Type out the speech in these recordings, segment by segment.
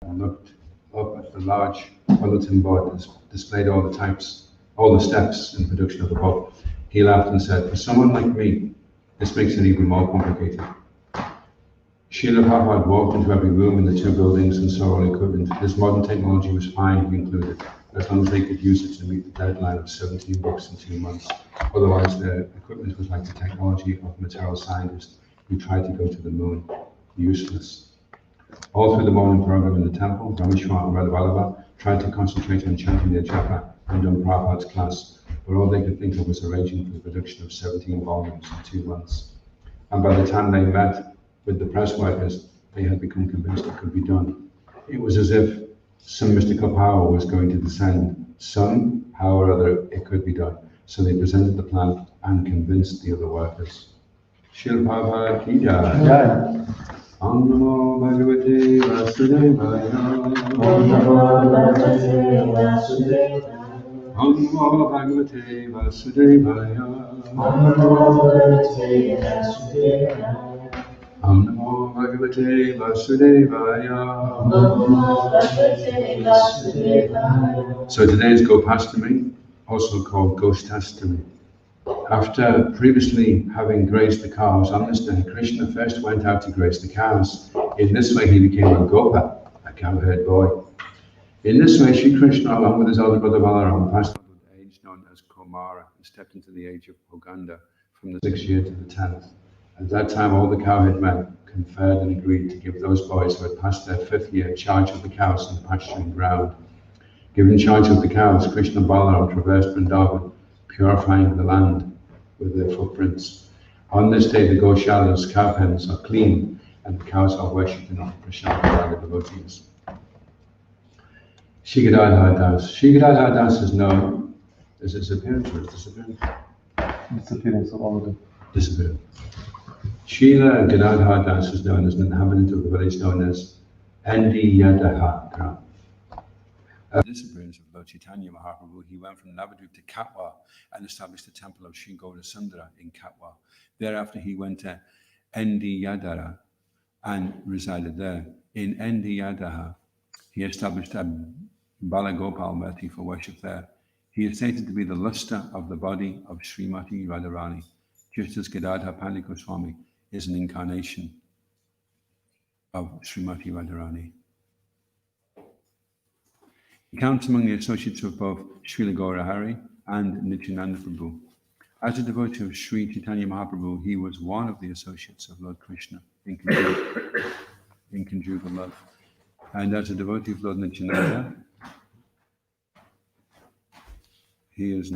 and looked up at the large bulletin board that displayed all the steps in production of the book. He laughed and said, "For someone like me, this makes it even more complicated." Srila Prabhupada walked into every room in the two buildings and saw all equipment. This modern technology was fine, he concluded, as long as they could use it to meet the deadline of 17 books in 2 months. Otherwise, their equipment was like the technology of material scientists who tried to go to the moon. Useless. All through the morning program in the temple, Rameshwar and Radhavallabha tried to concentrate on chanting their japa and on Prabhupada's class, but all they could think of was arranging for the production of 17 volumes in 2 months. And by the time they met with the press workers, they had become convinced it could be done. It was as if some mystical power was going to descend. Somehow or other, it could be done. So they presented the plan and convinced the other workers. Srila Prabhupada ki jai. Om Namo Bhagavate Vasudevaya. Om Namo Bhagavate Vasudevaya. Om Namo Bhagavate Vasudevaya. Om Namo Bhagavate Vasudevaya. Om Namo Bhagavate Vasudevaya. Om Namo Bhagavate Vasudevaya. So today is Gopastami, also called Goshtastami. After previously having grazed the cows, on this day Krishna first went out to graze the cows. In this way he became a Gopa, a cowherd boy. In this way Sri Krishna, along with his elder brother Balaram, passed on the age known as Komara and stepped into the age of Poganda from the 6th year to the 10th. At that time all the cowherd men conferred and agreed to give those boys who had passed their 5th year charge of the cows in the pasturing ground. Given charge of the cows, Krishna and Balaram traversed Vrindavan, purifying the land with their footprints. On this day, the Goshalas, cow pens, are clean, and the cows are worshipped and offered prasad by the devotees. Shri Gadadhar Das. Shri Gadadhar Das is known as his appearance or his disappearance? Disappearance of all of them. Disappearance. Srila Gadadhar Das is known as an inhabitant of the village known as Andiyadaha Gram. The disappearance of Lord Chaitanya Mahaprabhu, he went from Navadvip to Katwa and established the temple of Sri Gaurasundara in Katwa. Thereafter he went to Endi Yadara and resided there. In Endi Yadaha, he established a Balagopal Murti for worship there. He is stated to be the lustre of the body of Srimati Radharani, just as Gadadhar Pandit Goswami is an incarnation of Srimati Radharani. He counts among the associates of both Srila Gaurahari and Nityananda Prabhu. As a devotee of Sri Chaitanya Mahaprabhu, he was one of the associates of Lord Krishna in conjugal love. And as a devotee of Lord Nityananda, he is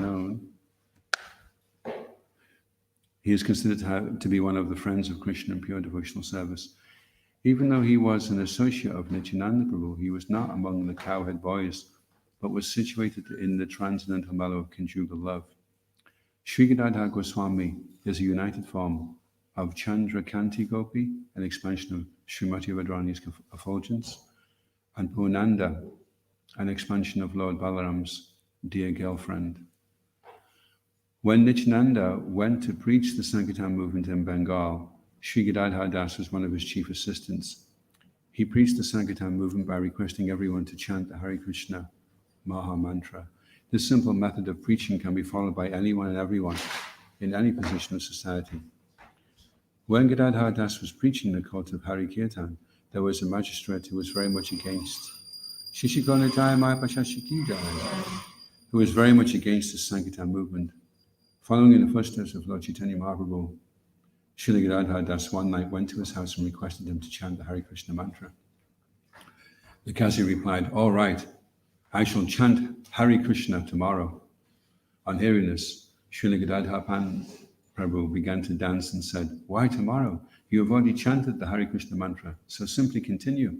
considered to be one of the friends of Krishna in pure devotional service. Even though he was an associate of Nityananda Prabhu, he was not among the cowherd boys, but was situated in the transcendental mellow of conjugal love. Sri Gadadhar Goswami is a united form of Chandra Kanti Gopi, an expansion of Srimati Radharani's effulgence, and Purnanda, an expansion of Lord Balaram's dear girlfriend. When Nityananda went to preach the Sankirtan movement in Bengal, Sri Gadadhar Das was one of his chief assistants. He preached the Sankirtan movement by requesting everyone to chant the Hare Krishna Maha Mantra. This simple method of preaching can be followed by anyone and everyone in any position of society. When Gadadhar Das was preaching the court of Hari Kirtan, there was a magistrate who was very much against who was very much against the Sankirtan movement. Following in the footsteps of Lord Chaitanya Mahaprabhu, Srila Gadadhar Das one night went to his house and requested him to chant the Hare Krishna mantra. The Kazi replied, "All right, I shall chant Hare Krishna tomorrow." On hearing this, Srila Gadadhar Prabhu began to dance and said, "Why tomorrow? You have already chanted the Hare Krishna mantra, so simply continue."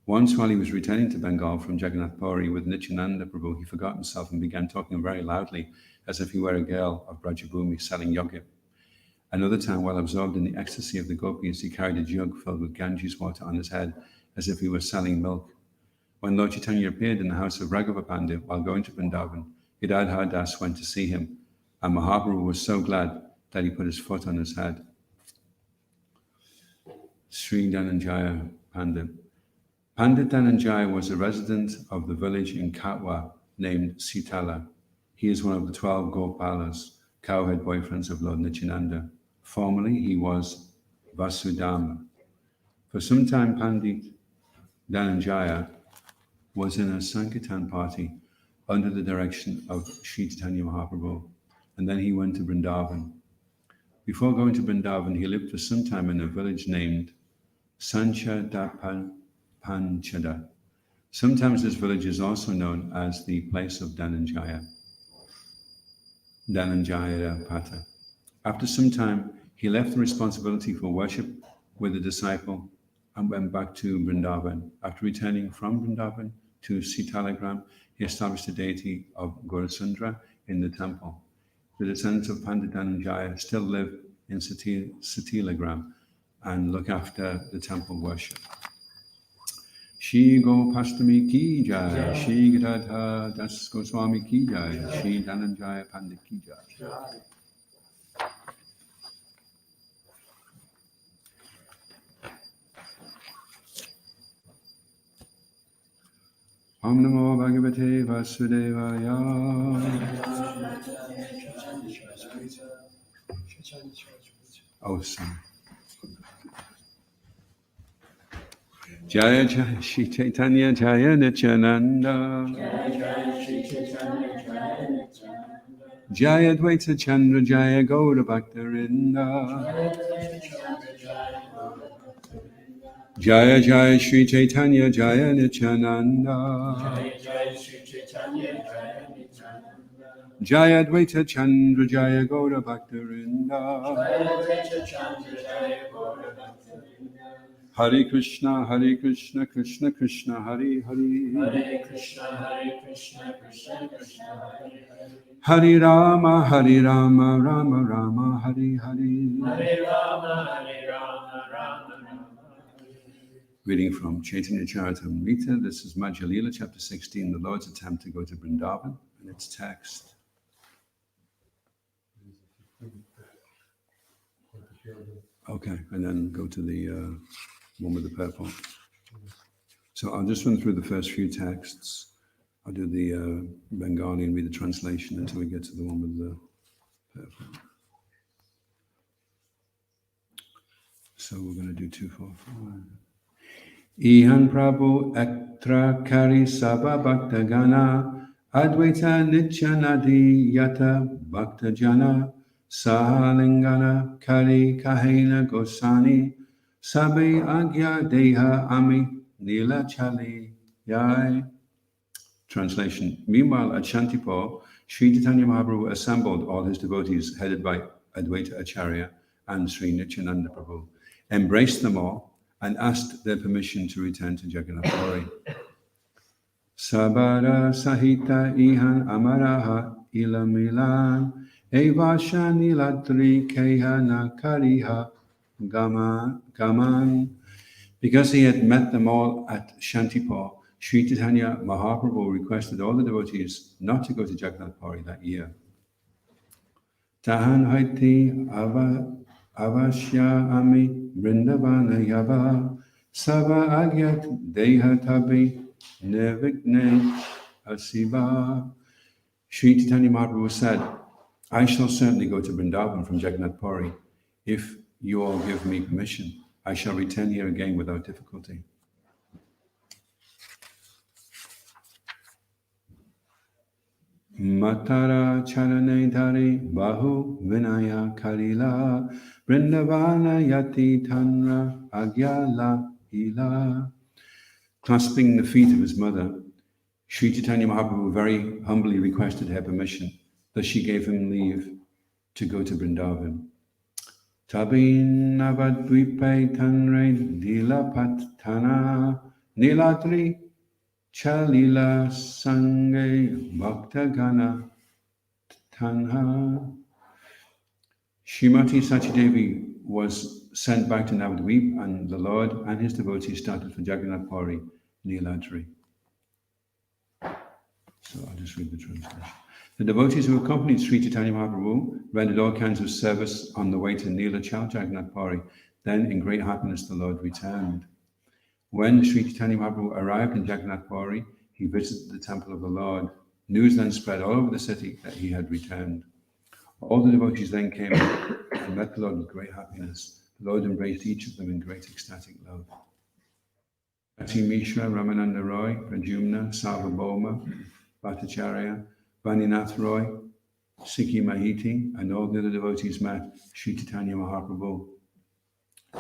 Once while he was returning to Bengal from Jagannath Puri with Nityananda Prabhu, he forgot himself and began talking very loudly as if he were a girl of Brajabhumi selling yogurt. Another time, while absorbed in the ecstasy of the gopis, he carried a jug filled with Ganges water on his head as if he was selling milk. When Lord Chaitanya appeared in the house of Raghava Pandit while going to Vrindavan, Gadadhar Das went to see him, and Mahaprabhu was so glad that he put his foot on his head. Sri Dhananjaya Pandit. Pandit Dhananjaya was a resident of the village in Katwa named Sitala. He is one of the 12 Gopalas, cowherd boyfriends of Lord Nityananda. Formerly, he was Vasudama. For some time, Pandit Dhananjaya was in a Sankirtan party under the direction of Sri Chaitanya Mahaprabhu, and then he went to Vrindavan. Before going to Vrindavan, he lived for some time in a village named Sanchadapanchada. Sometimes this village is also known as the place of Dhananjaya Pata. After some time, he left the responsibility for worship with a disciple and went back to Vrindavan. After returning from Vrindavan to Sitalagram, he established the deity of Gaurasundra in the temple. The descendants of Pandit Dhananjaya still live in Satilagram and look after the temple worship. Shri Gopastami ki jai, Shri Gadadhar Das Goswami ki jai, Shri Dhananjaya Pandit ki jai. Om Namo Bhagavate Vasudevaya. Oh, sorry. Jaya Jaya Shri Chaitanya Jaya Nityananda. Jaya Dvaita Chandra Jaya Gaura Bhaktarinda. Jaya Jaya Shri Chaitanya Jaya Nityananda. Jaya Dvaita Chandra Jaya Gaura Bhaktarinda. Hare Krishna, Krishna Krishna, Hare Hare. Hare Krishna, Krishna Krishna, Hare Hare. Hare Rama, Rama Rama, Hare Hare. Hare Rama, Rama Rama. Reading from Chaitanya Charitamrita. This is Madhya Lila, chapter 16, the Lord's attempt to go to Vrindavan, and its text. Okay, and then go to the one with the purple. So I'll just run through the first few texts. I'll do the Bengali and read the translation until we get to the one with the purple. So we're going to do 2, 4, 5. Ihan Prabhu Ektra Kari Sabha Bhakta Gana Advaita Nityanadi Yata Bhakta Jana Sahalingana Kari Kahena Gosani Sabe Agya Deha Ami Nila Chali Yai. Translation. Meanwhile, at Shantipur, Sri Chaitanya Mahaprabhu assembled all his devotees headed by Advaita Acharya and Sri Nityananda Prabhu, embraced them all, and asked their permission to return to Jagannath Puri. Sabara Sahita Ihan Amaraha Ilamilan Evasha Nilatri Kehana Kariha Gaman. Because he had met them all at Shantipur, Sri Chaitanya Mahaprabhu requested all the devotees not to go to Jagannath Puri that year. Tahan Haiti Avashya Ami Vrindavana Yava Sava Agyat Deha Tabi Nevigne Asiva. Sri Chaitanya Mahaprabhu said, I shall certainly go to Vrindavan from Jagannath Puri. If you all give me permission, I shall return here again without difficulty. Matara charane dhari bahu vinaya karila Vrindavana yati tanra agyala ila. Clasping the feet of his mother, Sri Chaitanya Mahaprabhu very humbly requested her permission, thus she gave him leave to go to Vrindavan. Tabin avadvipe tanre dilapat tana nilatri Chalila Sange Bhaktagana Tanha. Srimati Sachidevi was sent back to Navadvip, and the Lord and his devotees started for Jagannath Puri, Niladri. So I'll just read the translation. The devotees who accompanied Sri Chaitanya Mahaprabhu rendered all kinds of service on the way to Nilachal Jagannath Puri. Then, in great happiness, the Lord returned. When Sri Chaitanya Mahaprabhu arrived in Jagannath Puri, he visited the temple of the Lord. News then spread all over the city that he had returned. All the devotees then came and met the Lord with great happiness. The Lord embraced each of them in great ecstatic love. Ati Mishra, Ramananda Roy, Prajumna, Sarvabhauma, Bhattacharya, Vaninath Roy, Sikhi Mahiti, and all the other devotees met Sri Chaitanya Mahaprabhu.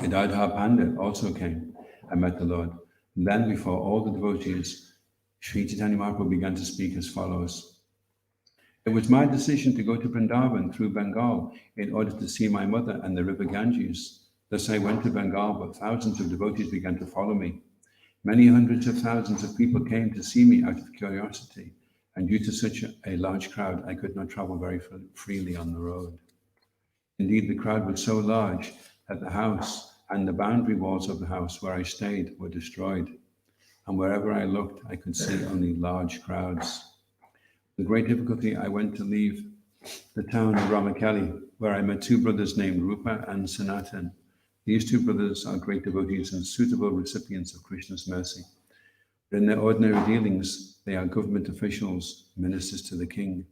Gadadhar Pandit also came and met the Lord. And then before all the devotees, Sri Chaitanya Mahaprabhu began to speak as follows. It was my decision to go to Vrindavan through Bengal in order to see my mother and the river Ganges. Thus I went to Bengal, but thousands of devotees began to follow me. Many hundreds of thousands of people came to see me out of curiosity, and due to such a large crowd, I could not travel very freely on the road. Indeed, the crowd was so large that the house and the boundary walls of the house where I stayed were destroyed, and wherever I looked, I could see only large crowds. With great difficulty, I went to leave the town of Ramakeli, where I met two brothers named Rupa and Sanatan. These two brothers are great devotees and suitable recipients of Krishna's mercy. But in their ordinary dealings, they are government officials, ministers to the king.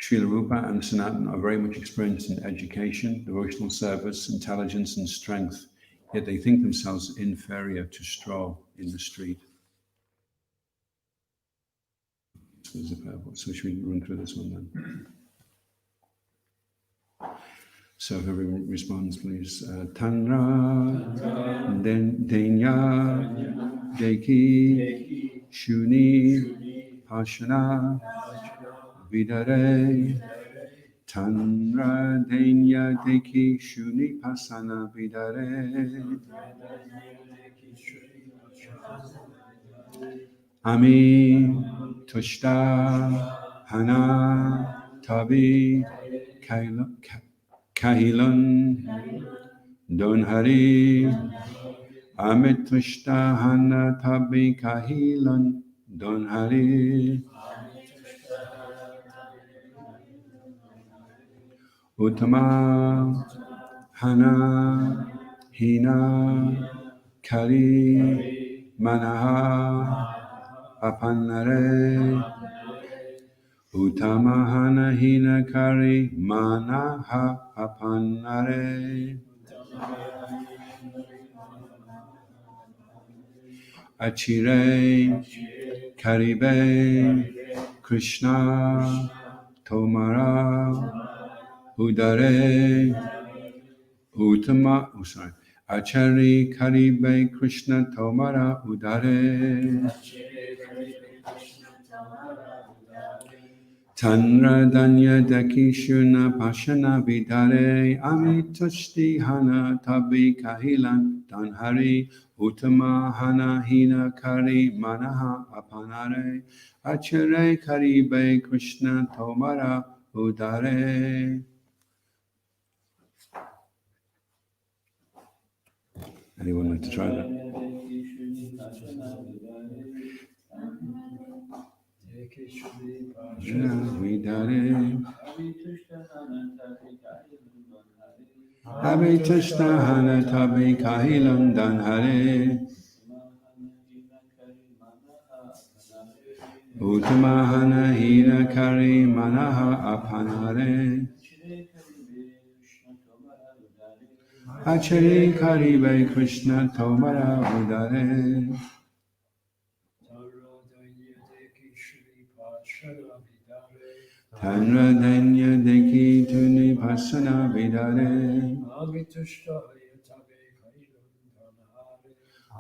Srila Rupa and Sanatan are very much experienced in education, devotional service, intelligence, and strength, yet they think themselves inferior to straw in the street. So should we run through this one then? So if everyone responds, please. Tanra, Denya, Deki, Shuni, Pashana, Vidare, Tanra, Denya, Deki, Shuni, Pasana, Vidare, Ami, Tushta, Hana, Tabi, Kahilun, Donhari, Amit Tushta, Hana, Tabi, Kahilun, Donhari, Uttama, Hana, Hina, Kari, Manaha, Apanare, Uttama, Hana, Hina, Kari, Manaha, Apanare, Achire, Karibe, Krishna, Tomara, Udare, Uttama, Achari, Karibe, Krishna, Tomara, Udare, Tanra, Danya, Daki, Shuna, Pashana, Vidare, Amitushti, Hana, Tabi, Kahilan, Danhari, Uttama, Hana, Hina, Kari, Manaha, Apanare, Achere, Karibe, Krishna, Tomara, Udare. Anyone like to try that? Vidare, Abhitushta Hana Tabi Kahilan Danhare, Uttama Hana Hina Kari Manaha Apanare, Achari Karibe Krishna Tomara Udare, Tanra Danya Deki Tuni Pasana Vidare,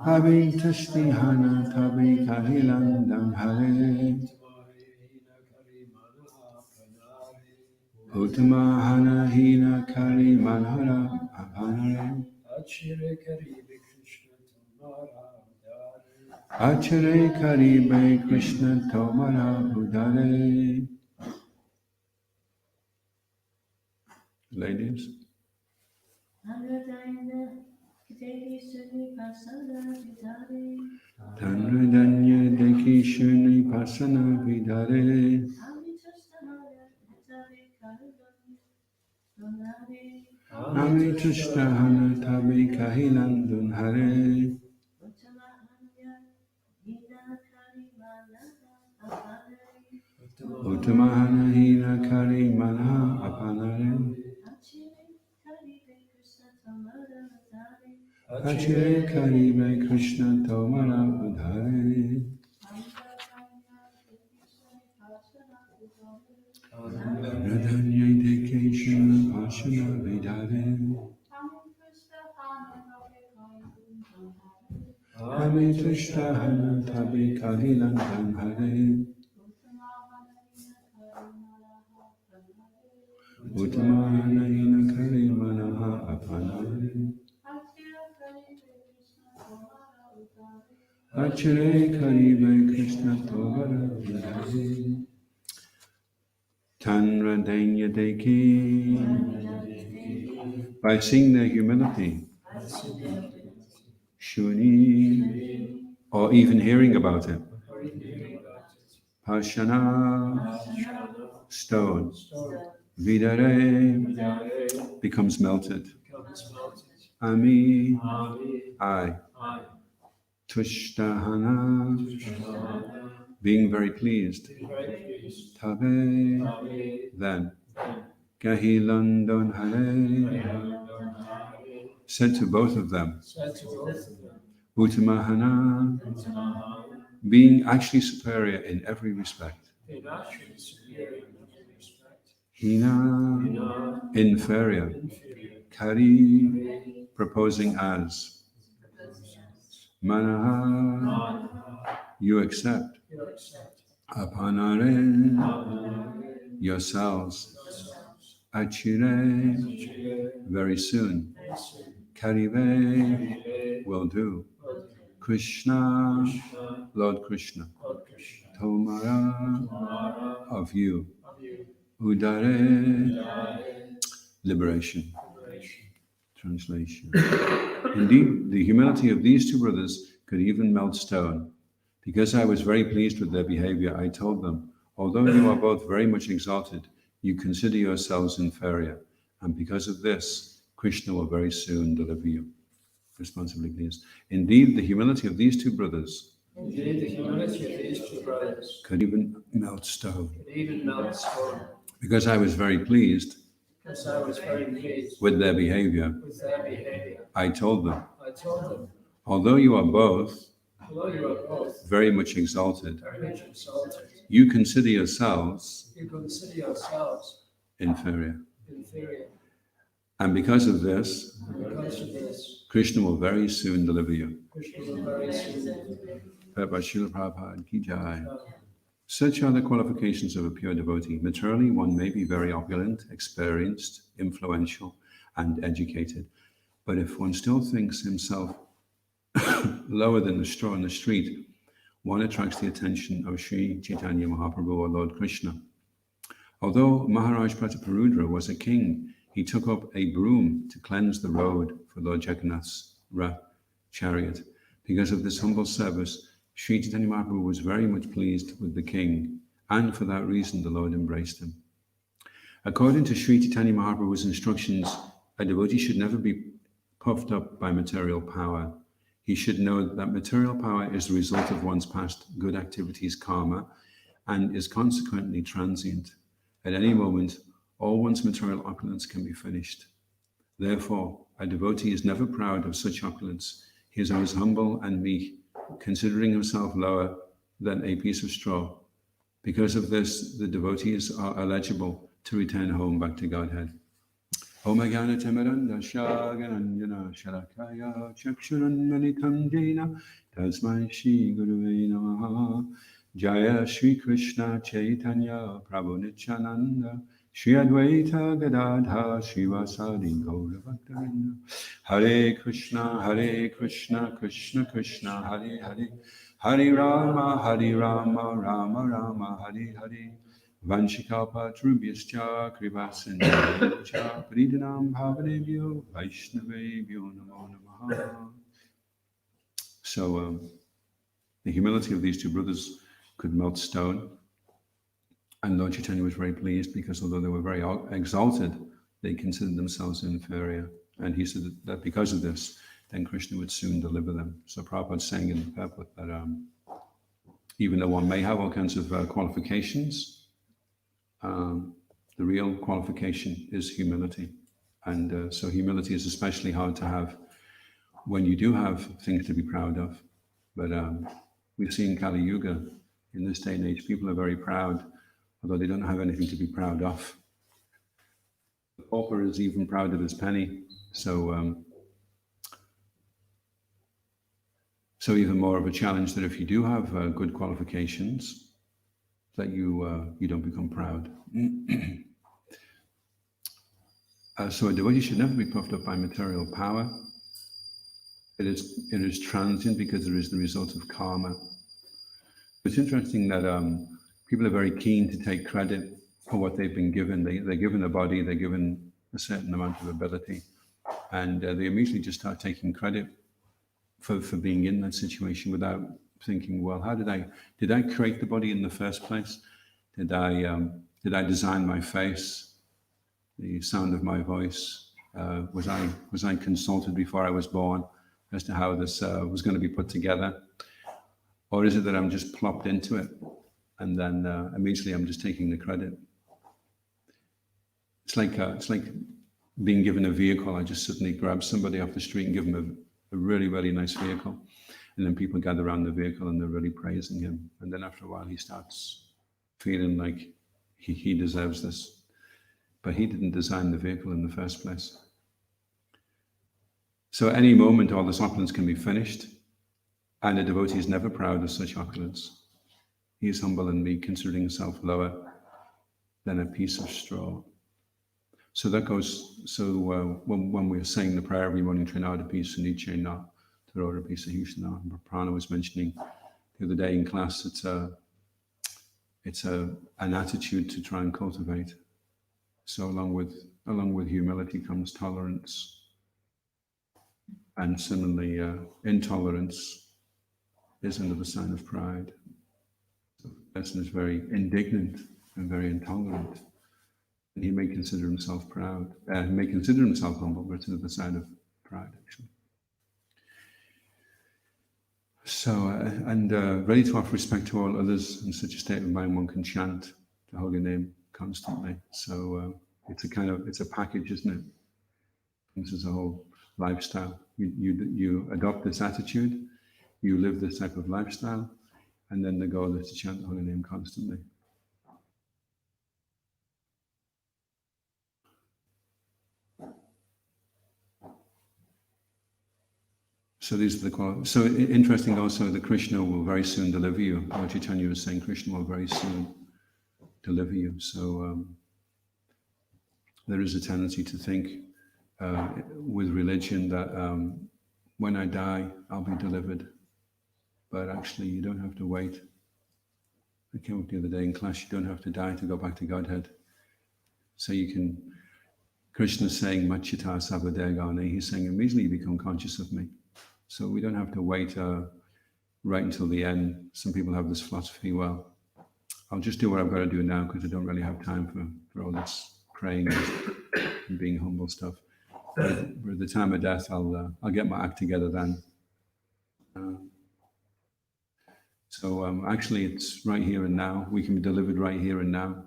Abhitushti Hana Tabi Kahilan Danhare, Uttama Hana Hina Kari Manhara Apanare, Achere Karibe Krishna Tomara Udare. Ladies. Tanra Danya Deki Shuni Pasana Vidare, Amitushta Hana Tabi Kahilan Dunhare, Uttamana hina kari mana apanare. Achire kari me Krishna tomara udhare. Radhanya deke shana pashana vidare. Ame Trishna tabi kahilan hare. Uttamana hina kari mana apanare. Achare karibe Krishna Tovara Vidare. Tanra Danya Deki. By seeing their humility, Shuni, or even hearing about it, Pashana, stone, Vidare, becomes melted. Ami, I, Tushtahana, being very pleased. Tabe, then. Gahilandon Hare, said to both of them. Uttamahana, being actually superior in every respect. Hina, inferior. Kari, proposing as. Manaha, you accept. Apanare, yourselves. Achire, very soon. Karive, will do. Krishna, Lord Krishna. Tomara, of you. Udare, liberation. Translation. Indeed, the humility of these two brothers could even melt stone. Because I was very pleased with their behavior, I told them, although you are both very much exalted, you consider yourselves inferior. And because of this, Krishna will very soon deliver you. Responsibly, please. Indeed, the humility of these two brothers could even melt stone. Because I was very pleased with their behavior, I told them, although you are both very much exalted, you consider yourselves inferior. And because of this, Krishna will very soon deliver you. Such are the qualifications of a pure devotee. Materially, one may be very opulent, experienced, influential, and educated. But if one still thinks himself lower than the straw in the street, one attracts the attention of Sri Chaitanya Mahaprabhu or Lord Krishna. Although Maharaj Prataparudra was a king, he took up a broom to cleanse the road for Lord Jagannath's chariot. Because of this humble service, Sri Chaitanya Mahaprabhu was very much pleased with the king, and for that reason the Lord embraced him. According to Sri Chaitanya Mahaprabhu's instructions, a devotee should never be puffed up by material power. He should know that material power is the result of one's past good activities, karma, and is consequently transient. At any moment, all one's material opulence can be finished. Therefore, a devotee is never proud of such opulence. He is always humble and meek, considering himself lower than a piece of straw. Because of this, the devotees are eligible to return home back to Godhead. Om Jnana Timiranda Shagananjana Shalakaya Chakshuran Malitam Jena Tasmai Shri Guruve Namaha Jaya Shri Krishna Chaitanya Prabhu Nityananda Shri Advaita Gadadha Srivasadi Gaura Bhaktavinda Hare Krishna Krishna Krishna Hare Hare Hare Rama Rama Rama Hare Hare Vanshikapa Trubhyascha Krivasindhya Pridinam Bhavanebhyo Vaishnavebhyo Namo Namaha. So the humility of these two brothers could melt stone. And Lord Chaitanya was very pleased because although they were very exalted, they considered themselves inferior. And he said that because of this, then Krishna would soon deliver them. So Prabhupada saying in the purport that even though one may have all kinds of qualifications, the real qualification is humility. And so humility is especially hard to have when you do have things to be proud of. But we see in Kali Yuga, in this day and age, people are very proud, although they don't have anything to be proud of. The pauper is even proud of his penny. So even more of a challenge that if you do have good qualifications, that you don't become proud. So a devotee should never be puffed up by material power. It is transient because it is the result of karma. It's interesting that people are very keen to take credit for what they've been given. They're given a body, they're given a certain amount of ability, and they immediately just start taking credit for being in that situation without thinking, well, how did I create the body in the first place? Did I design my face, the sound of my voice? Was I consulted before I was born as to how this was going to be put together? Or is it that I'm just plopped into it and then immediately I'm just taking the credit? It's like being given a vehicle. I just suddenly grab somebody off the street and give them a really, really nice vehicle. And then people gather around the vehicle and they're really praising him. And then after a while, he starts feeling like he deserves this. But he didn't design the vehicle in the first place. So at any moment, all this opulence can be finished. And a devotee is never proud of such opulence. He is humble and meek, considering himself lower than a piece of straw. So that goes, when we're saying the prayer every morning, Trinada Suniche Na, Tarora Pisa Hushna, Prana was mentioning the other day in class, it's an attitude to try and cultivate. So along with humility comes tolerance. And similarly, intolerance is another sign of pride. So the person is very indignant and very intolerant. And he may consider himself proud. He may consider himself humble, but it's another sign of pride, actually. So, ready to offer respect to all others in such a state of mind, one can chant the holy name constantly. So it's a package, isn't it? This is a whole lifestyle. You adopt this attitude, you live this type of lifestyle, and then the goal is to chant the holy name constantly. So these are the qualities. So interesting also that Krishna will very soon deliver you. Lord Chaitanya was saying Krishna will very soon deliver you. So there is a tendency to think with religion that when I die, I'll be delivered. But actually, you don't have to wait. I came up the other day in class, you don't have to die to go back to Godhead. So you can, Krishna's saying, Machita Sabadegane, he's saying, immediately you become conscious of me. So we don't have to wait right until the end. Some people have this philosophy, well, I'll just do what I've got to do now because I don't really have time for all this praying and being humble stuff. But at the time of death, I'll get my act together then. So actually, it's right here and now. We can be delivered right here and now.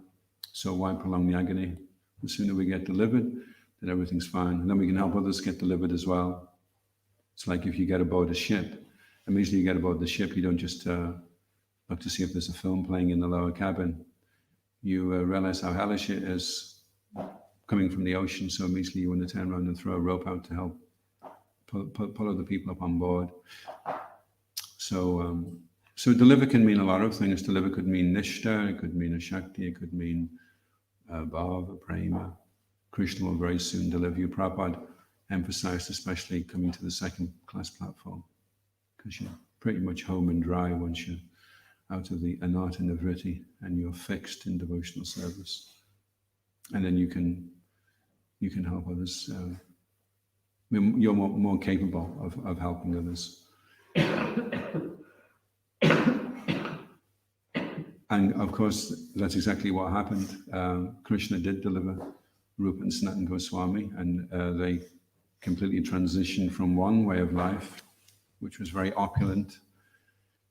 So why prolong the agony? The sooner we get delivered, then everything's fine. And then we can help others get delivered as well. It's like if you get aboard a ship, immediately you get aboard the ship, you don't just look to see if there's a film playing in the lower cabin. You realize how hellish it is coming from the ocean, so immediately you want to turn around and throw a rope out to help pull other people up on board. So deliver can mean a lot of things. Deliver could mean nishta, it could mean a shakti, it could mean bhava, prema. Krishna will very soon deliver you. Prabhupada emphasized especially coming to the second class platform, because you're pretty much home and dry once you're out of the anartha nivritti and you're fixed in devotional service. And then you can help others. You're more capable of helping others. And of course, that's exactly what happened. Krishna did deliver Rupa and Sanatana Goswami, and they completely transitioned from one way of life, which was very opulent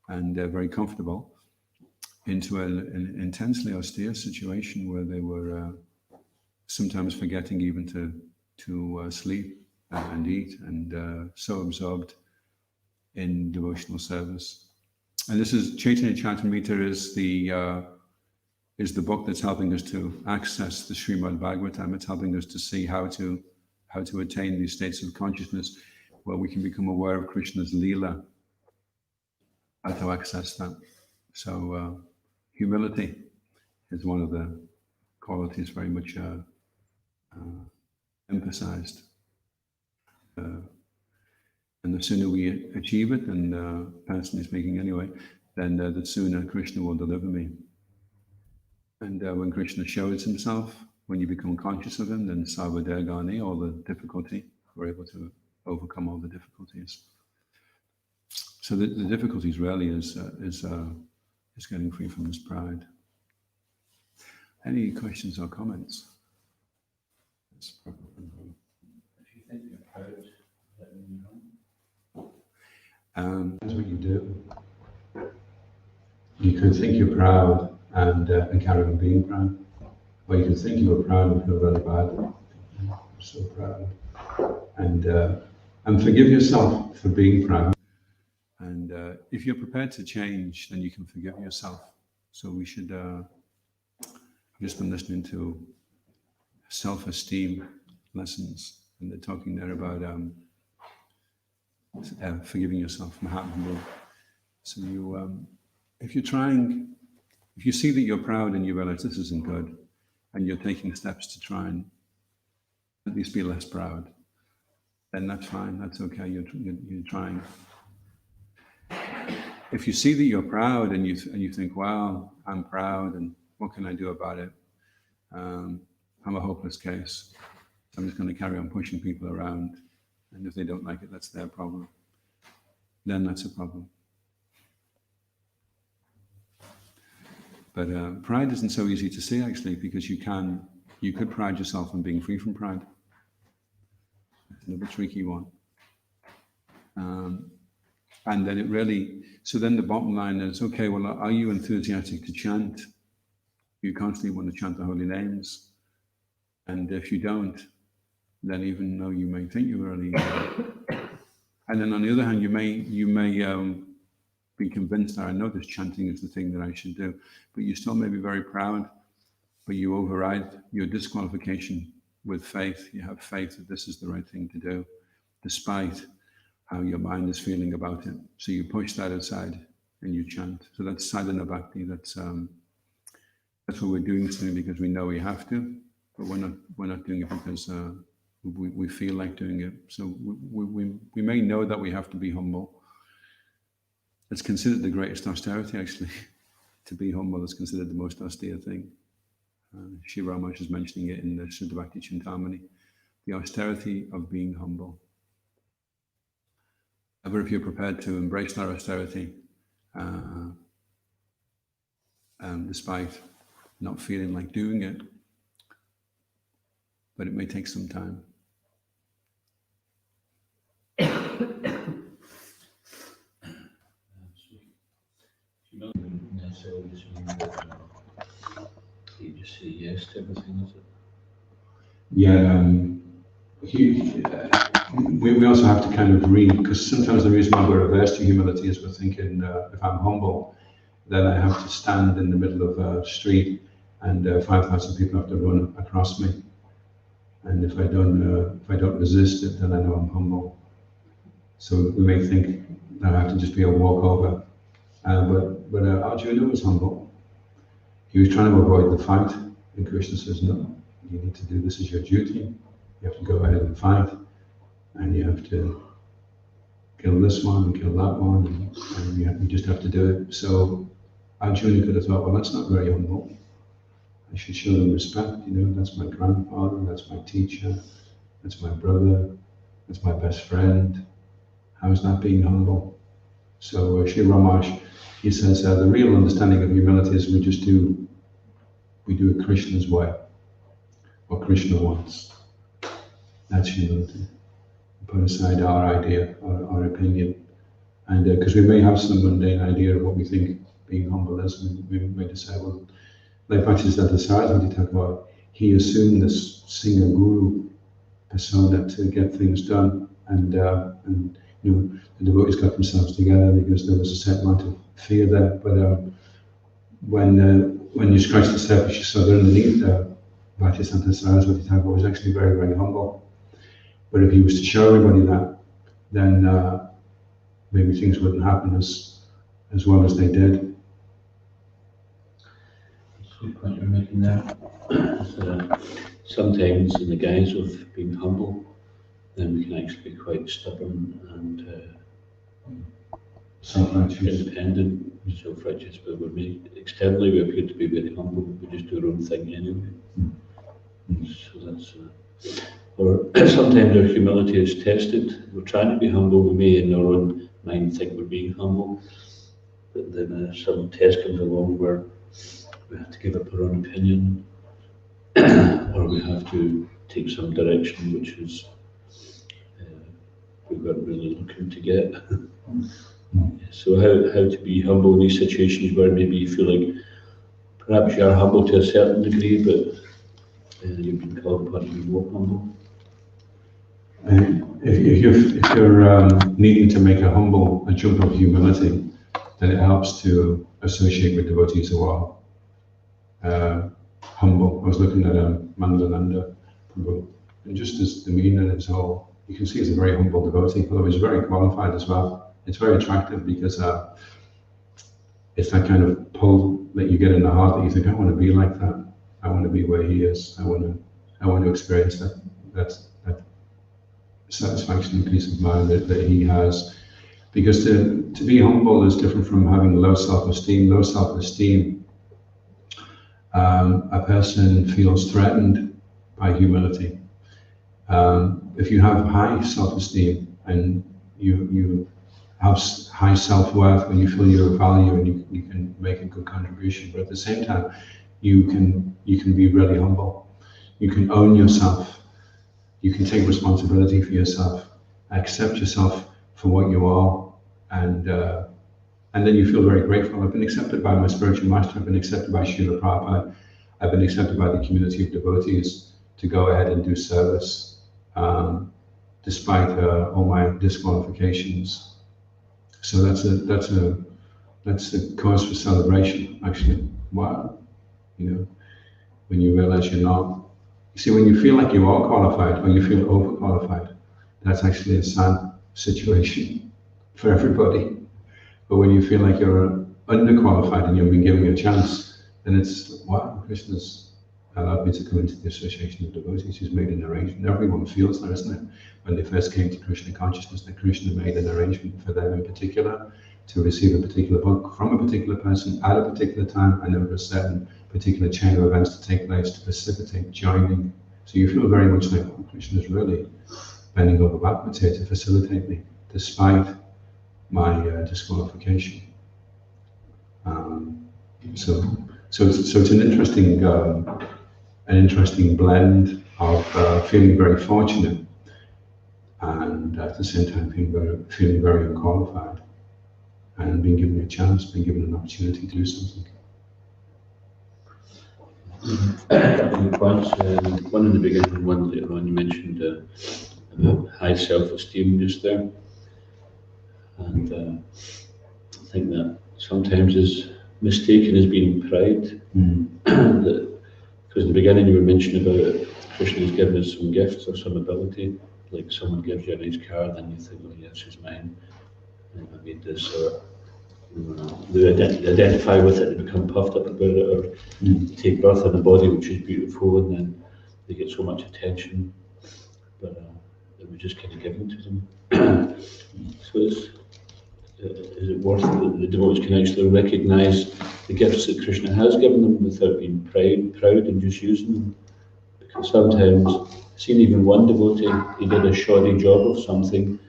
and very comfortable, into an intensely austere situation where they were sometimes forgetting even to sleep and eat, and so absorbed in devotional service. And this is Chaitanya Charitamrita is the book that's helping us to access the Srimad Bhagavatam. It's helping us to see how to attain these states of consciousness where we can become aware of Krishna's Leela, how to access that. So humility is one of the qualities very much emphasized. And the sooner we achieve it, and personally speaking anyway, then the sooner Krishna will deliver me. And when Krishna shows himself, when you become conscious of him, then Sarvadegani, all the difficulty, we're able to overcome all the difficulties. So the difficulties really is getting free from this pride. Any questions or comments? If you think you're proud, let me know. That's what you do. You can think you're proud and carry on being proud, or you can think you were proud and feel really bad. I'm so proud, and forgive yourself for being proud. And if you're prepared to change, then you can forgive yourself. So we should. I've just been listening to self-esteem lessons, and they're talking there about forgiving yourself, Mahatma. So you, if you see that you're proud and you realize this isn't good, and you're taking steps to try and at least be less proud, then that's fine. That's okay. You're trying. If you see that you're proud and you think, "Wow, I'm proud, and what can I do about it? I'm a hopeless case. I'm just going to carry on pushing people around, and if they don't like it, that's their problem." Then that's a problem. But pride isn't so easy to see, actually, because you could pride yourself on being free from pride. It's another tricky one. And then so then the bottom line is, okay, well, are you enthusiastic to chant? You constantly want to chant the holy names. And if you don't, then even though you may think you really, and then on the other hand, you may be convinced that I know this chanting is the thing that I should do, but you still may be very proud, but you override your disqualification with faith. You have faith that this is the right thing to do, despite how your mind is feeling about it. So you push that aside and you chant. So that's sadhana bhakti. That's what we're doing something because we know we have to, but we're not doing it because we feel like doing it. So we may know that we have to be humble. It's considered the greatest austerity, actually. To be humble is considered the most austere thing. Sri Ramanuja is mentioning it in the Shuddha Bhakti Chintamani, the austerity of being humble. But if you're prepared to embrace that austerity, despite not feeling like doing it, but it may take some time. Humility wouldn't necessarily just mean that you just say yes to everything, is it? Yeah, we also have to kind of read, because sometimes the reason why we're averse to humility is we're thinking, if I'm humble, then I have to stand in the middle of a street and 5,000 people have to run across me. And if I don't resist it, then I know I'm humble. So we may think that I have to just be a walkover. But Arjuna was humble. He was trying to avoid the fight, and Krishna says, "No, you need to do this as your duty. You have to go ahead and fight, and you have to kill this one and kill that one, and you just have to do it." So Arjuna could have thought, well, that's not very humble. I should show them respect. That's my grandfather, that's my teacher, that's my brother, that's my best friend. How is that being humble? So Sri Ramanuja, he says the real understanding of humility is we do it Krishna's way, what Krishna wants. That's humility. Put aside our idea, our opinion, and because we may have some mundane idea of what we think being humble is. We may decide, well, like Bhakti said, when you talk about, he assumed this singer guru persona to get things done, and you know, the devotees got themselves together because there was a certain amount of fear there. But when you scratch the surface, you saw that underneath Bhaktisiddhanta Saraswati Thakur was actually very, very humble. But if he was to show everybody that, then maybe things wouldn't happen as well as they did. That's a good point you're making there. Sometimes in the guise of being humble, then we can actually be quite stubborn and Self-righteous. independent, self-righteous, but externally we appear to be very humble. We just do our own thing anyway. So that's, or sometimes our humility is tested. We're trying to be humble. We may in our own mind think we're being humble, but then some test comes along where we have to give up our own opinion, or we have to take some direction which is we weren't really looking to get. So how to be humble in these situations where maybe you feel like perhaps you are humble to a certain degree, but you've been called upon to be more humble. If you're needing to make a jump of humility, then it helps to associate with devotees who are humble. I was looking at Mandalananda Prabhu, and just his demeanor and his whole, you can see he's a very humble devotee, although he's very qualified as well. It's very attractive because it's that kind of pull that you get in the heart that you think, I want to be like that. I want to be where he is. I want to experience that satisfaction and peace of mind that he has. Because to be humble is different from having low self-esteem. Low self-esteem, a person feels threatened by humility. If you have high self-esteem and you have high self-worth, when you feel your value and you can make a good contribution, but at the same time, you can be really humble. You can own yourself. You can take responsibility for yourself, accept yourself for what you are, and then you feel very grateful. I've been accepted by my spiritual master. I've been accepted by Srila Prabhupada. I've been accepted by the community of devotees to go ahead and do service, despite all my disqualifications. So that's a cause for celebration, actually. Wow, when you realize you're not. You see, when you feel like you are qualified or you feel overqualified, that's actually a sad situation for everybody. But when you feel like you're underqualified and you've been given a chance, then it's, wow, Krishna's allowed me to come into the association of devotees. He's made an arrangement. Everyone feels that, isn't it? When they first came to Krishna consciousness, that Krishna made an arrangement for them in particular to receive a particular book from a particular person at a particular time, and over a certain particular chain of events to take place to precipitate joining. So you feel very much like, oh, Krishna is really bending over backwards here to facilitate me, despite my disqualification. So it's an interesting blend of feeling very fortunate and at the same time feeling very unqualified and being given a chance, being given an opportunity to do something. Good points. One in the beginning and one later on. You mentioned about high self-esteem just there, and I think that sometimes is mistaken as being pride. Because in the beginning you were mentioning about Krishna has given us some gifts or some ability, like someone gives you a nice car, then you think, oh yeah, this is mine, and I made this, or they identify with it and become puffed up about it, or take birth in a body which is beautiful, and then they get so much attention, but it was just kind of given to them. So is it worth that the devotees can actually recognise the gifts that Krishna has given them without being proud and just using them? Because sometimes I've seen even one devotee, he did a shoddy job of something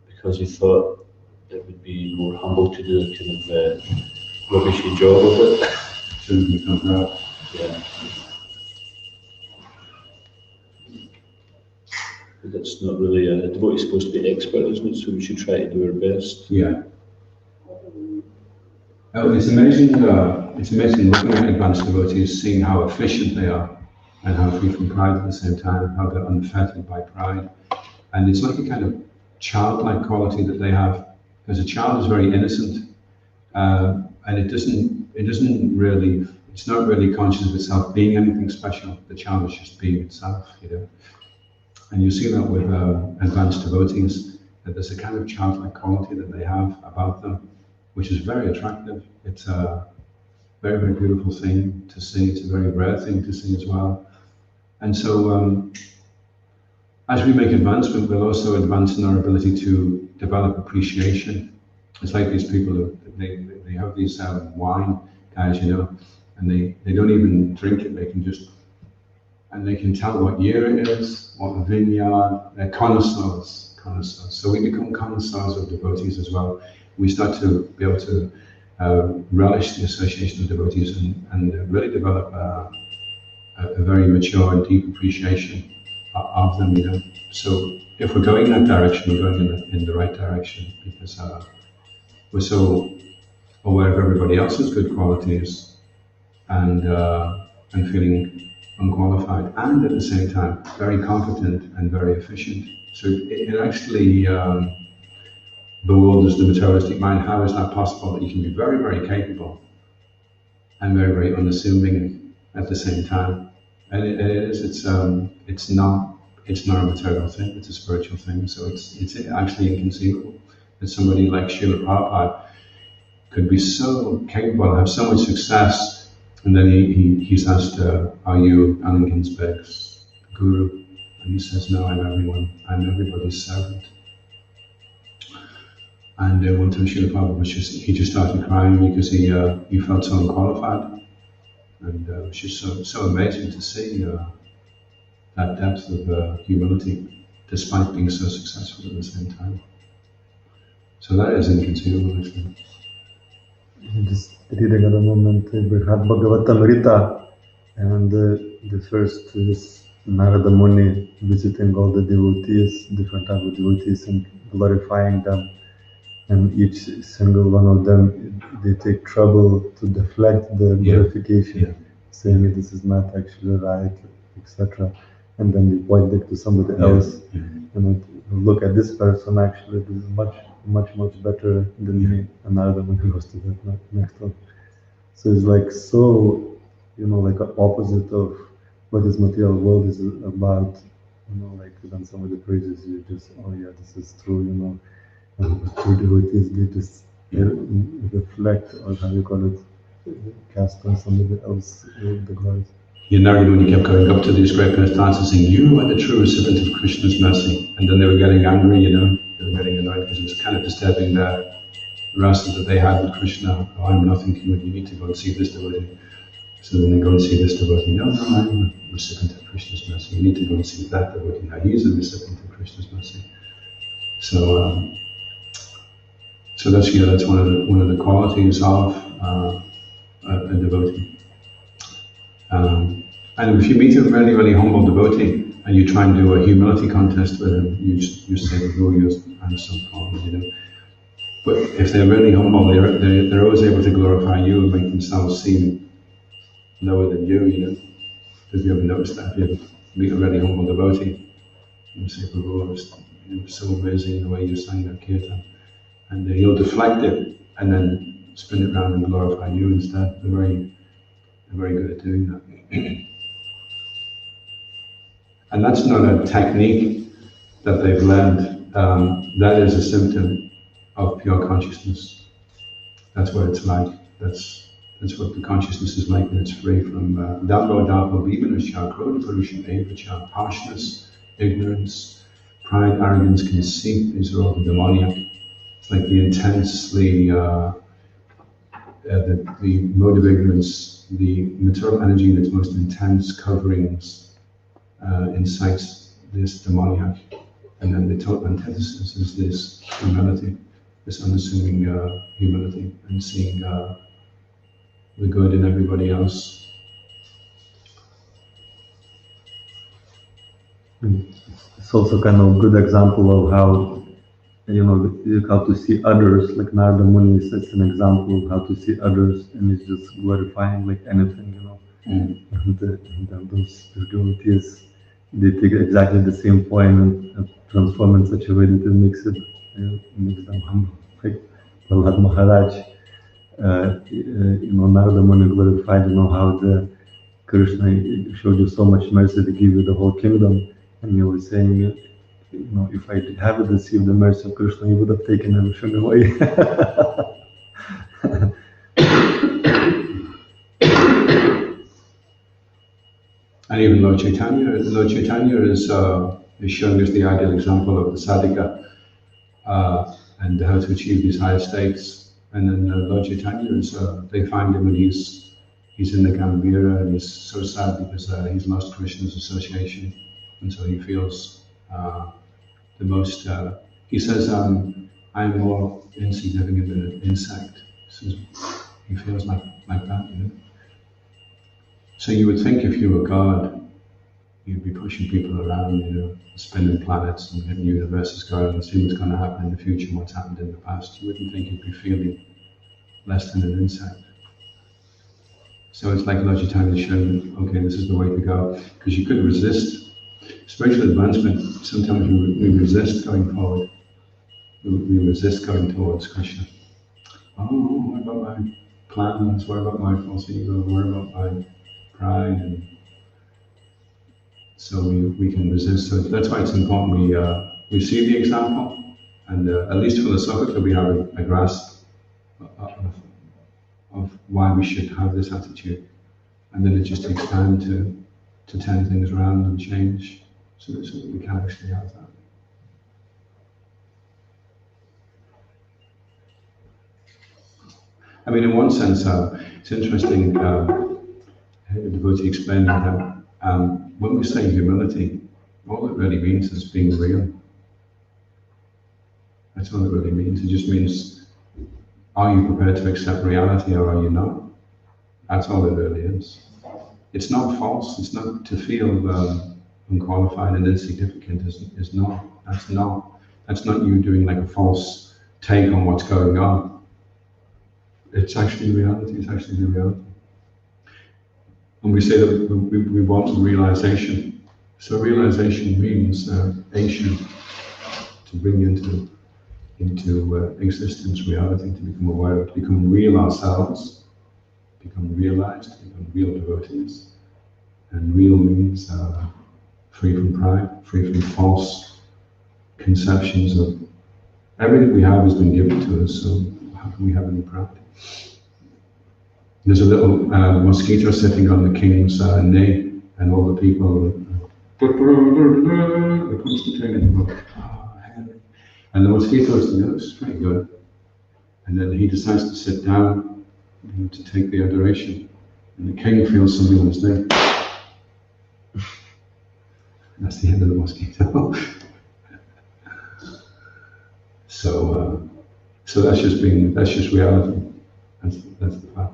because he thought it would be more humble to do a kind of rubbishy job of it. Shouldn't become proud. Yeah. But that's not really a devotee supposed to be expert, isn't it? So we should try to do our best. Yeah. Oh, it's amazing. It's amazing looking at advanced devotees, seeing how efficient they are, and how free from pride at the same time. How they're unfettered by pride, and it's like a kind of childlike quality that they have. Because a child is very innocent, and it doesn't really, it's not really conscious of itself being anything special. The child is just being itself, you know. And you see that with advanced devotees, that there's a kind of childlike quality that they have about them, which is very attractive. It's a very, very beautiful thing to see. It's a very rare thing to see as well. And so, as we make advancement, we'll also advance in our ability to develop appreciation. It's like these people who they have these wine guys, you know, and they don't even drink it. They can just, and they can tell what year it is, what vineyard. They're connoisseurs. So we become connoisseurs of devotees as well. We start to be able to relish the association of devotees and really develop a very mature and deep appreciation of them, you know. So if we're going that direction, we're going in the right direction, because we're so aware of everybody else's good qualities and feeling unqualified, and at the same time very competent and very efficient. So it actually bewilders the materialistic mind. How is that possible, that you can be very, very capable and very, very unassuming at the same time? And it is. It's not a material thing. It's a spiritual thing. So it's actually inconceivable that somebody like Srila Prabhupada could be so capable, have so much success, and then he's asked, "Are you Alan Ginsberg's guru?" And he says, "No, I'm everyone. I'm everybody's servant." And one time Srila Prabhupada he just started crying because he felt so unqualified. And it was just so amazing to see that depth of humility, despite being so successful at the same time. So that is inconceivable, actually. Just reading at the moment, we had Chaitanya, and the first is Narada Muni visiting all the devotees, different types of devotees, and glorifying them. And each single one of them, they take trouble to deflect the glorification, saying this is not actually right, etc. And then they point it to somebody else, and look at this person, actually this is much better than me. And Narada Muni goes to that next one. So it's like so, like an opposite of what this material world is about. Like when somebody praises you, just, oh yeah, this is true, and true devotees, they just reflect, or how you call it, cast on somebody else the glory. Narada Muni kept going up to these great personalities saying, "You are the true recipient of Krishna's mercy." And then they were getting angry, they were getting annoyed because it was kind of disturbing the rasa that they had with Krishna. "Oh, I'm nothing to you, you need to go and see this devotee." So then they go and see this devotee. "No, I'm a recipient of Krishna's mercy. You need to go and see that devotee. Now he's a recipient of Krishna's mercy." So that's one of the qualities of a devotee. And if you meet a really, really humble devotee and you try and do a humility contest with him, you say, "Oh, I'm so humble," But if they're really humble, they're always able to glorify you and make themselves seem lower than you. Have you ever noticed that? If you ever meet a really humble devotee, you say, "Oh, it was so amazing the way you sang that kirtan," and he'll deflect it and then spin it around and glorify you instead. They're very good at doing that. And that's not a technique that they've learned. That is a symptom of pure consciousness. That's what it's like. That's what the consciousness is like when it's free from Dhammo, Dhammo, Vimanasya, Krodha, Purusha, Evacha, harshness, ignorance, pride, arrogance, conceit. These are all the demoniac. It's like the intensely, the mode of ignorance, the material energy in its most intense coverings incites this demoniac. And then the total antithesis is this humility, this unassuming humility, and seeing the good in everybody else. It's also kind of a good example of how how to see others, like Narada Muni sets an example of how to see others, and it's just glorifying like anything. And then those devotees, they take exactly the same point and transform in such a way that it makes them humble. Like Prahlad Maharaj, Narada Muni glorified, how the Krishna showed you so much mercy to give you the whole kingdom, and you were saying, if I hadn't received the mercy of Krishna, he would have taken everything away. And even Lord Chaitanya is showing us the ideal example of the sadhaka and how to achieve these higher states. And then Lord Chaitanya is, they find him and he's in the Gambhira and he's so sad because he's lost Krishna's association. And so he feels the most, he says, I'm more insignificant than an insect. He feels like that, So you would think if you were God, you'd be pushing people around, spinning planets and getting universes going and see what's going to happen in the future and what's happened in the past. You wouldn't think you'd be feeling less than an insect. So it's like Lord Chaitanya showing, okay, this is the way to go. Because you could resist. Spiritual advancement, sometimes we resist going forward. We resist going towards Krishna. Oh, what about my plans? What about my false ego? What about my pride? And so we can resist. So that's why it's important we see the example, and at least philosophically we have a grasp of why we should have this attitude, and then it just takes time to turn things around and change, so that we can actually have that. I mean, in one sense, it's interesting. The devotee explaining that when we say humility, all it really means is being real. That's all it really means. It just means, are you prepared to accept reality or are you not? That's all it really is. It's not false. It's not to feel unqualified and insignificant. Is not. That's not you doing like a false take on what's going on. It's actually reality. It's actually the reality. And we say that we want realization. So realization means action, to bring into existence reality, to become aware, to become real ourselves, become realized, become real devotees. And real means free from pride, free from false conceptions of everything we have has been given to us, so how can we have any pride? There's a little mosquito sitting on the king's knee, and all the people they're concentrating on Henry. And the mosquito is thinking, this is pretty good. And then he decides to sit down to take the adoration. And the king feels something on his knee. That's the end of the mosquito. So that's just reality. That's the fact.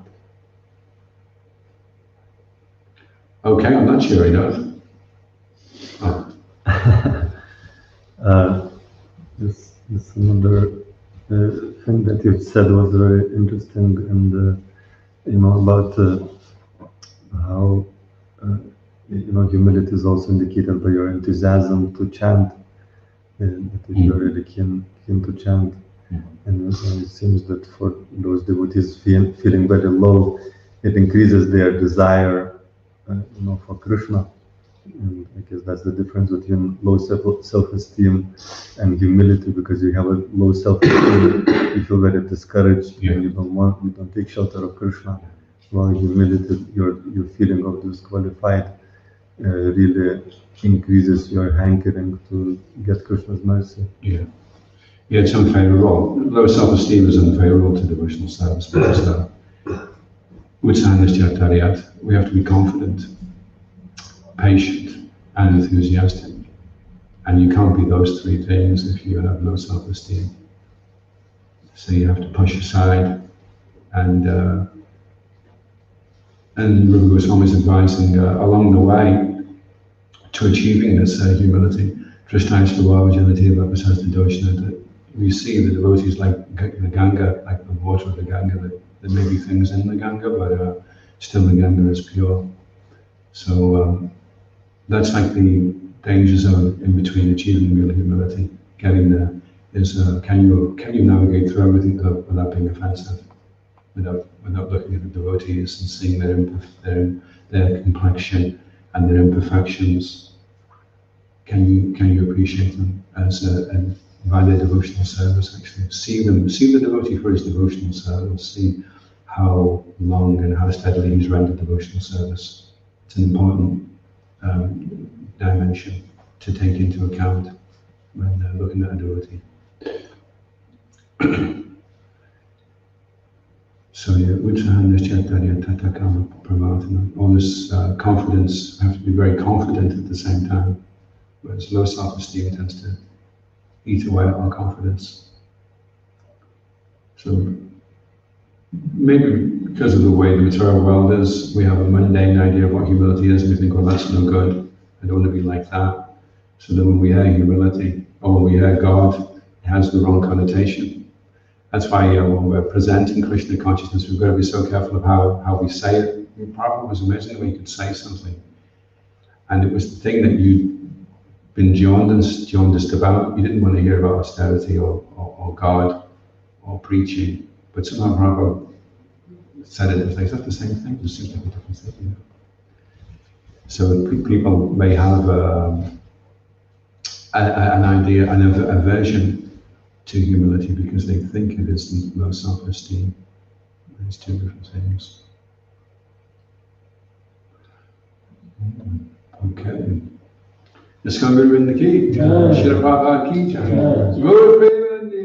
Okay, on that cheery note. This another thing that you said was very interesting, and about how humility is also indicated by your enthusiasm to chant, that you're really keen to chant. And it seems that for those devotees feeling very low, it increases their desire, for Krishna. And I guess that's the difference between low self-esteem and humility, because you have a low self-esteem, you feel very discouraged, and you don't take shelter of Krishna. While humility, your feeling of disqualified really increases your hankering to get Krishna's mercy. Yeah, it's unfavorable. Low self-esteem is unfavorable to devotional service because we have to be confident, patient, and enthusiastic. And you can't be those three things if you have low self-esteem. So you have to push aside, and Rupa Goswami is advising along the way to achieving this humility. Trishtaishta Vavajanati Vapasasta Doshna, that we see the devotees like the Ganga, like the water of the Ganga, that there may be things in the Ganga, but still the Ganga is pure. So that's like the danger zone in between achieving real humility. Getting there is can you navigate through everything without being offensive, without looking at the devotees and seeing their complexion and their imperfections. Can you appreciate them and by their devotional service? Actually, see the devotee for his devotional service. See how long and how steadily he's rendered devotional service. It's an important dimension to take into account when looking at a devotee. So yeah, Uttahana Chaitanya Tatakama Pramatana. All this confidence, we have to be very confident at the same time. Whereas low self-esteem tends to eat away at our confidence. So maybe because of the way the material world is, we have a mundane idea of what humility is, and we think, well, that's no good. I don't want to be like that. So then when we hear humility, or when we hear God, it has the wrong connotation. That's why when we're presenting Krishna consciousness, we've got to be so careful of how we say it. Prabhupada was amazing when you could say something, and it was the thing that you'd been jaundiced about. You didn't want to hear about austerity or God or preaching, but somehow Prabhupada said it. It's not the same thing. It seems like a different thing. You know? So people may have an idea, an aversion to humility because they think it is low self-esteem. It's two different things. Okay. Iskon Guru Vrinda ki, Srila Prabhupada ki, Guru Premanandi.